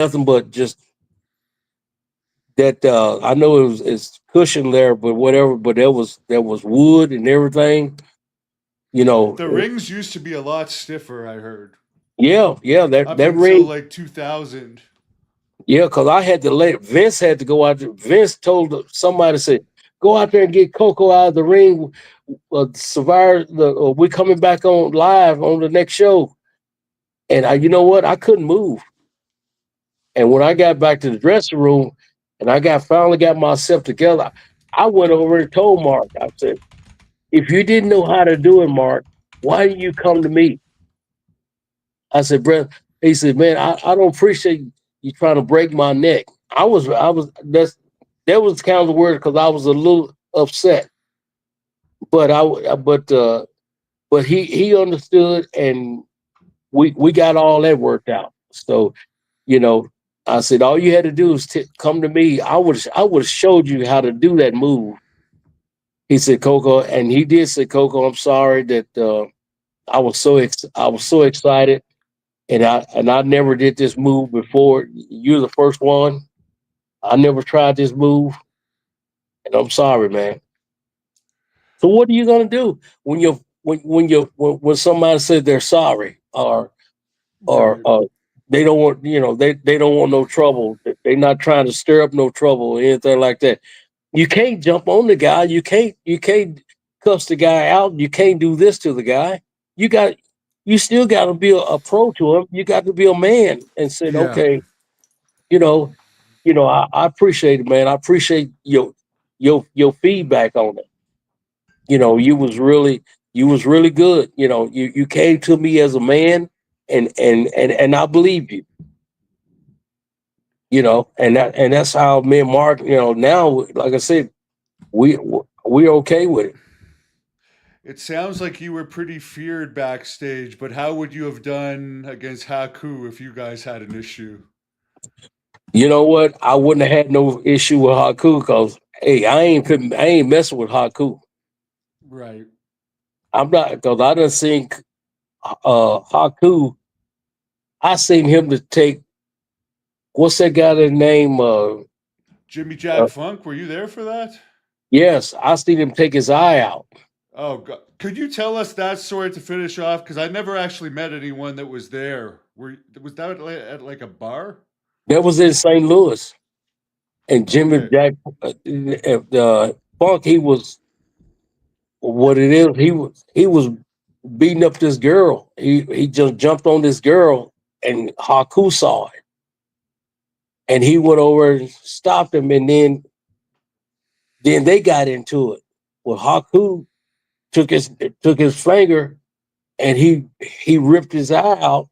nothing but just that. I know it's cushion there, but whatever. But there was wood and everything. You know, The rings used to be a lot stiffer, I heard. yeah, yeah. That Up that until ring, like 2000. yeah. Because I had to let Vince had to go out there. Vince told somebody said, "Go out there and get Coco out of the ring. Survivor, we're coming back on live on the next show." And you know what? I couldn't move. And when I got back to the dressing room, and I got finally got myself together, I went over and told Mark. I said, "If you didn't know how to do it, Mark, why didn't you come to me?" I said, "Brother," he said, "Man, I don't appreciate you trying to break my neck." That was kind of the word because I was a little upset, but but he understood, and we got all that worked out. So, you know, I said, all you had to do is come to me. I would have showed you how to do that move. He said, Coco, and he did say, Coco, I'm sorry that I was so excited, and I never did this move before. You're the first one. I never tried this move, and I'm sorry, man. So what are you gonna do when somebody says they're sorry, or Right. they don't want, they don't want no trouble. They're not trying to stir up no trouble or anything like that. You can't jump on the guy. You can't cuss the guy out. You can't do this to the guy. You got you still got to be a pro to him. You got to be a man and said, Yeah. okay, you know, I appreciate it, man. I appreciate your feedback on it. You was really good. You came to me as a man, and I believe you. And that's how me and Mark. Now, like I said, we we're okay with it. It sounds like you were pretty feared backstage, but how would you have done against Haku if you guys had an issue? You know what? I wouldn't have had no issue with Haku because hey, I ain't messing with Haku. Right. I'm not because I done seen Haku. I seen him to take what's that guy name? Jimmy Uh, Jack Funk, were you there for that? yes, I seen him take his eye out. Oh, God. Could you tell us that story to finish off? Because I never actually met anyone that was there. Was that at like a bar? That was in St. Louis, and Jimmy Okay. Jack Funk. He was what it is. He was beating up this girl. He just jumped on this girl, and Haku saw it, and he went over and stopped him, and then they got into it. Well, Haku took his took his finger, and he ripped his eye out,